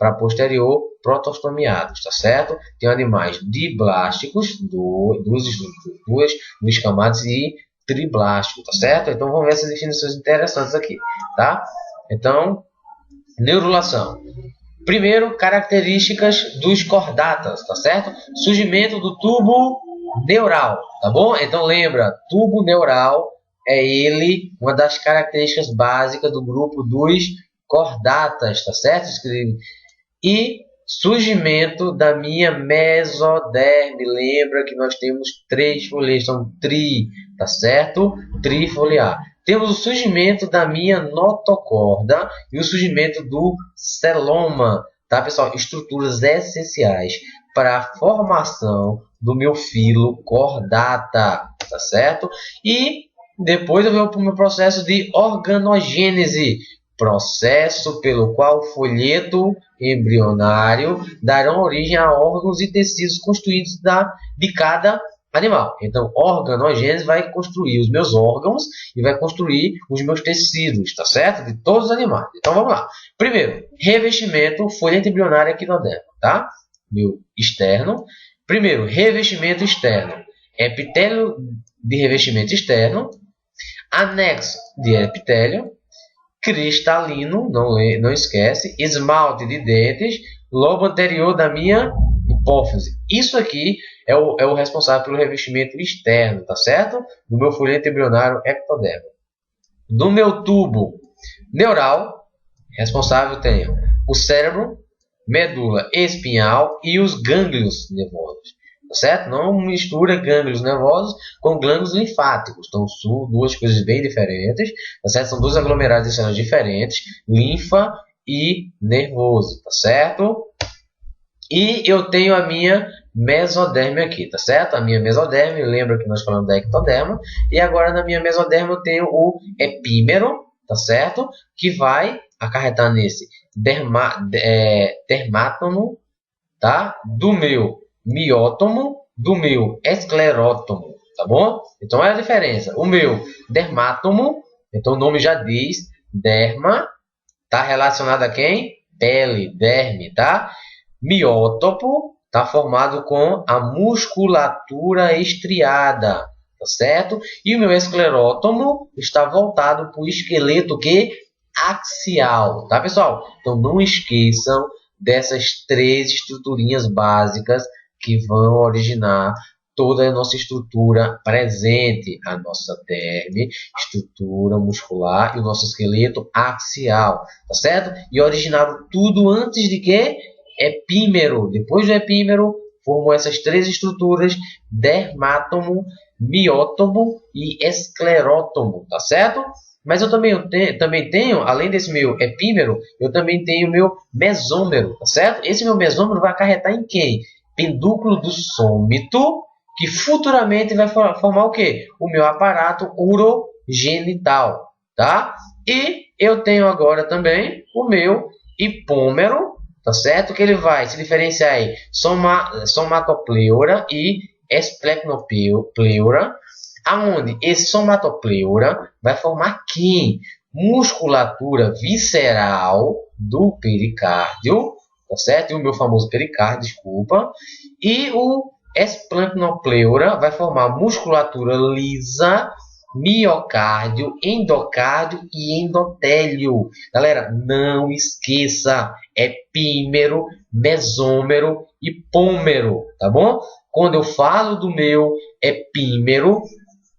para posterior protostomiados, tá certo? Tem animais diblásticos, duas estruturas, duas camadas, e triblástico, tá certo? Então vamos ver essas definições interessantes aqui, tá? Então, neurulação. Primeiro, características dos cordatas, tá certo? Surgimento do tubo neural, tá bom? Então lembra, tubo neural é ele, uma das características básicas do grupo dos cordatas, tá certo? E surgimento da minha mesoderme. Lembra que nós temos 3 folhas, são tá certo? Trifoliar. Temos o surgimento da minha notocorda e o surgimento do celoma, tá, pessoal? Estruturas essenciais para a formação do meu filo cordata, tá certo? E depois eu vou para o meu processo de organogênese, processo pelo qual o folheto embrionário dará origem a órgãos e tecidos construídos de cada animal. Então, organogênese vai construir os meus órgãos e vai construir os meus tecidos, tá certo? De todos os animais. Então, vamos lá. Primeiro, revestimento, folheto embrionário equinoderma, tá? Meu externo. Primeiro, revestimento externo. Epitélio de revestimento externo. Anexo de epitélio. Cristalino, não esquece. Esmalte de dentes. Lobo anterior da minha hipófise. Isso aqui é o responsável pelo revestimento externo, tá certo? Do meu folheto embrionário ectoderma. Do meu tubo neural, responsável tenho o cérebro, medula espinhal e os gânglios nervosos, tá certo? Não mistura gânglios nervosos com gânglios linfáticos. Então, são duas coisas bem diferentes, tá certo? São dois aglomerados de células diferentes, linfa e nervoso, tá certo? E eu tenho a minha mesoderme aqui, tá certo? A minha mesoderme, lembra que nós falamos da ectoderma, e agora na minha mesoderme eu tenho o epímero, tá certo? Que vai acarretar nesse dermátomo, tá? Do meu miótomo, do meu esclerótomo, tá bom? Então é a diferença. O meu dermátomo, então o nome já diz, derma, tá relacionado a quem? Pele, derme, tá? Miótopo está formado com a musculatura estriada, tá certo? E o meu esclerótomo está voltado para o esqueleto axial, tá, pessoal? Então não esqueçam dessas 3 estruturinhas básicas que vão originar toda a nossa estrutura presente, a nossa derme, estrutura muscular, e o nosso esqueleto axial, tá certo? E originaram tudo antes de que? Epímero. Depois do epímero, formou essas 3 estruturas: dermátomo, miótomo e esclerótomo, tá certo? Mas eu também tenho, além desse meu epímero, eu também tenho o meu mesômero, tá certo? Esse meu mesômero vai acarretar em quem? Pedúnculo do sômito, que futuramente vai formar o quê? O meu aparato urogenital, tá? E eu tenho agora também o meu hipômero, tá certo? Que ele vai se diferenciar aí somatopleura e esplenopleura, aonde esse somatopleura vai formar quem? Musculatura visceral do pericárdio, tá certo? E o meu famoso pericárdio, desculpa. E o esplenopleura vai formar musculatura lisa, miocárdio, endocárdio e endotélio. Galera, não esqueça, epímero, mesômero e hipômero, tá bom? Quando eu falo do meu epímero,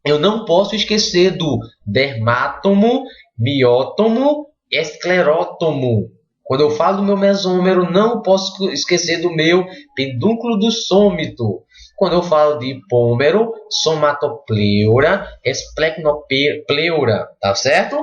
eu não posso esquecer do dermátomo, miótomo, esclerótomo. Quando eu falo do meu mesômero, não posso esquecer do meu pedúnculo do sômito. Quando eu falo de hipômero, somatopleura, esplenopleura, tá certo?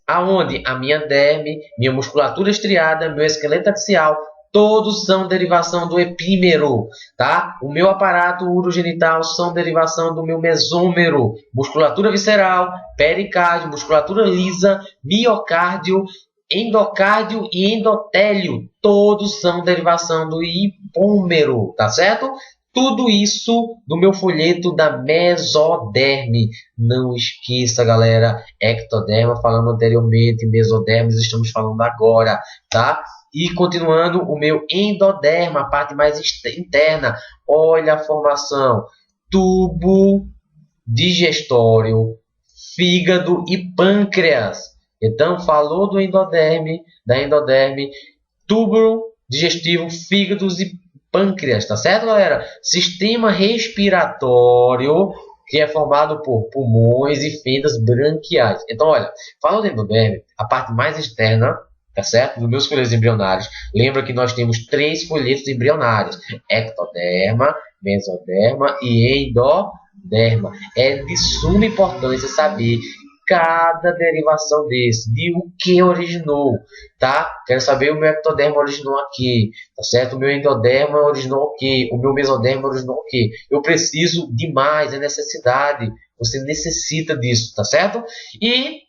Aonde a minha derme, minha musculatura estriada, meu esqueleto axial, todos são derivação do epímero, tá? O meu aparato urogenital são derivação do meu mesômero, musculatura visceral, pericárdio, musculatura lisa, miocárdio, endocárdio e endotélio, todos são derivação do hipômero, tá certo? Tudo isso do meu folheto da mesoderme. Não esqueça, galera, ectoderma falando anteriormente, mesoderme estamos falando agora, tá? E continuando, o meu endoderma, a parte mais interna. Olha a formação: tubo digestório, fígado e pâncreas. Então, falou do endoderme, da endoderme, túbulo digestivo, fígados e pâncreas, tá certo, galera? Sistema respiratório, que é formado por pulmões e fendas branquiais. Então, olha, falando do endoderme, a parte mais externa, tá certo? Dos meus folhetos embrionários. Lembra que nós temos 3 folhetos embrionários: ectoderma, mesoderma e endoderma. É de suma importância saber cada derivação desse, de o que originou, tá? Quero saber o meu ectoderma originou aqui, tá certo? O meu endoderma originou o quê? O meu mesoderma originou o quê? Eu preciso de mais, é necessidade. Você necessita disso, tá certo? E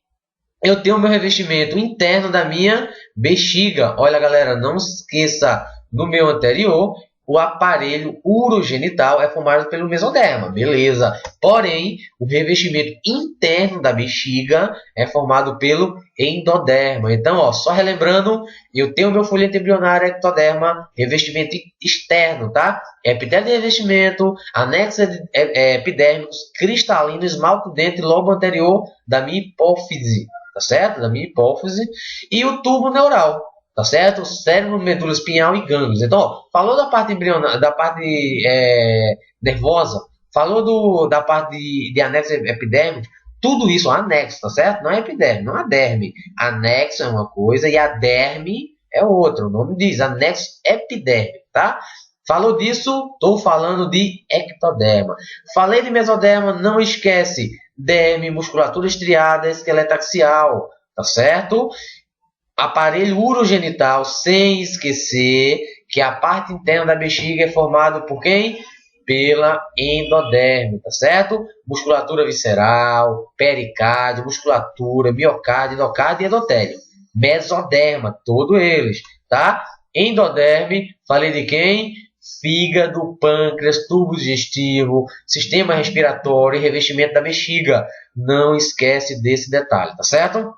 eu tenho o meu revestimento interno da minha bexiga. Olha, galera, não se esqueça, no meu anterior, o aparelho urogenital é formado pelo mesoderma, beleza. Porém, o revestimento interno da bexiga é formado pelo endoderma. Então, ó, só relembrando, eu tenho o meu folheto embrionário ectoderma, revestimento externo, tá? Epitélio de revestimento, anexo epidérmicos, cristalino, esmalte dentro e lobo anterior da minha hipófise, tá certo? Da minha hipófise. E o tubo neural, tá certo? Cérebro, medula espinhal e gânglios. Então, ó, falou da parte embrionária, da parte nervosa, falou da parte de anexo epidérmico, tudo isso anexo, tá certo? Não é epiderme, não é derme. Anexo é uma coisa e a derme é outra. O nome diz anexo epidérmico, tá? Falou disso, estou falando de ectoderma. Falei de mesoderma, não esquece: derme, musculatura estriada, esqueleto axial, tá certo? Aparelho urogenital, sem esquecer que a parte interna da bexiga é formada por quem? Pela endoderme, tá certo? Musculatura visceral, pericárdio, musculatura, miocárdio, endocárdio e endotélio. Mesoderma, todos eles, tá? Endoderme, falei de quem? Fígado, pâncreas, tubo digestivo, sistema respiratório e revestimento da bexiga. Não esquece desse detalhe, tá certo?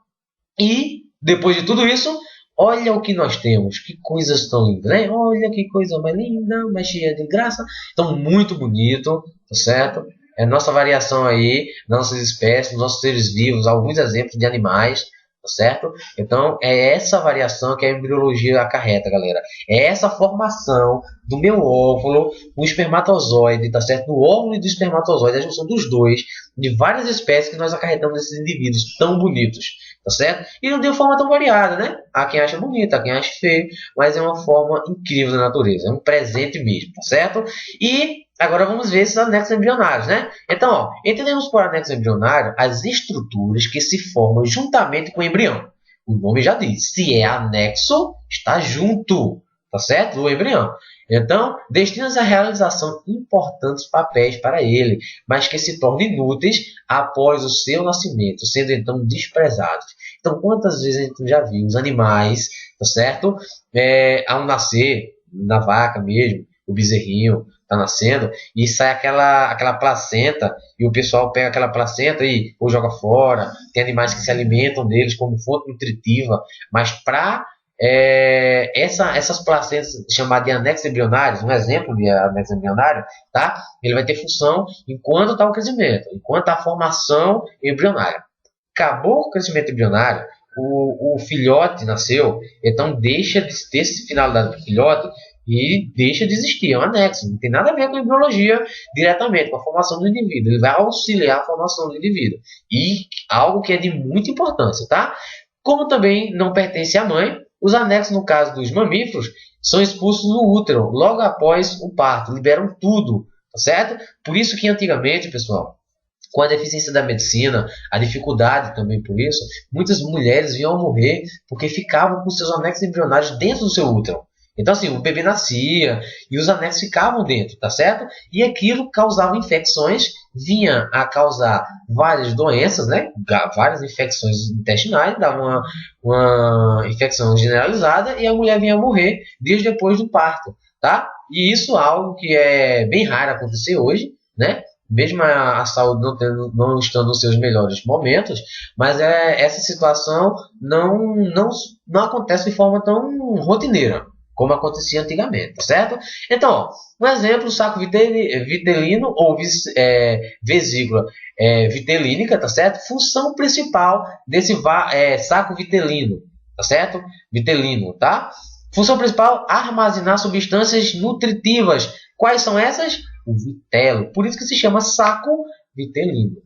E depois de tudo isso, olha o que nós temos. Que coisas tão lindas, né? Olha que coisa mais linda, mais cheia de graça. Então, muito bonito, tá certo? É nossa variação aí, nossas espécies, nossos seres vivos, alguns exemplos de animais, tá certo? Então, é essa variação que a embriologia acarreta, galera. É essa formação do meu óvulo, o espermatozoide, tá certo? Do óvulo e do espermatozoide, a junção dos dois, de várias espécies que nós acarretamos nesses indivíduos tão bonitos, tá certo? E não de uma forma tão variada, né? Há quem acha bonito, há quem acha feio, mas é uma forma incrível da natureza, é um presente mesmo, tá certo? E agora vamos ver esses anexos embrionários, né? Então, ó, entendemos por anexo embrionário as estruturas que se formam juntamente com o embrião. O nome já diz, se é anexo, está junto, tá certo? Do embrião. Então, destina-se à realização importantes papéis para ele, mas que se tornam inúteis após o seu nascimento, sendo então desprezados. Então, quantas vezes a gente já viu os animais, tá certo? Ao nascer, na vaca mesmo, o bezerrinho tá nascendo, e sai aquela placenta, e o pessoal pega aquela placenta e ou joga fora. Tem animais que se alimentam deles como fonte nutritiva, mas para essas placentas chamadas de anexos embrionários, um exemplo de anexo embrionário, tá? Ele vai ter função enquanto está o crescimento, enquanto a formação embrionária. Acabou o crescimento embrionário, o filhote nasceu, então deixa de ter essa finalidade do filhote e deixa de existir, é um anexo, não tem nada a ver com a embriologia diretamente, com a formação do indivíduo, ele vai auxiliar a formação do indivíduo, e algo que é de muita importância, tá? Como também não pertence à mãe, os anexos, no caso dos mamíferos, são expulsos no útero, logo após o parto, liberam tudo, tá certo? Por isso que antigamente, pessoal, com a deficiência da medicina, a dificuldade também por isso, muitas mulheres vinham a morrer porque ficavam com seus anexos embrionários dentro do seu útero. Então, assim, o bebê nascia e os anexos ficavam dentro, tá certo? E aquilo causava infecções, vinha a causar várias doenças, né? Várias infecções intestinais, dava uma infecção generalizada e a mulher vinha a morrer dias depois do parto, tá? E isso é algo que é bem raro acontecer hoje, né? mesmo a saúde não estando nos seus melhores momentos, mas essa situação não acontece de forma tão rotineira como acontecia antigamente, tá certo? Então, um exemplo, o saco vitelino ou vesícula vitelínica, tá certo? Função principal desse saco vitelino, tá certo? Vitelino, tá? Função principal, armazenar substâncias nutritivas. Quais são essas? O vitelo. Por isso que se chama saco vitelino.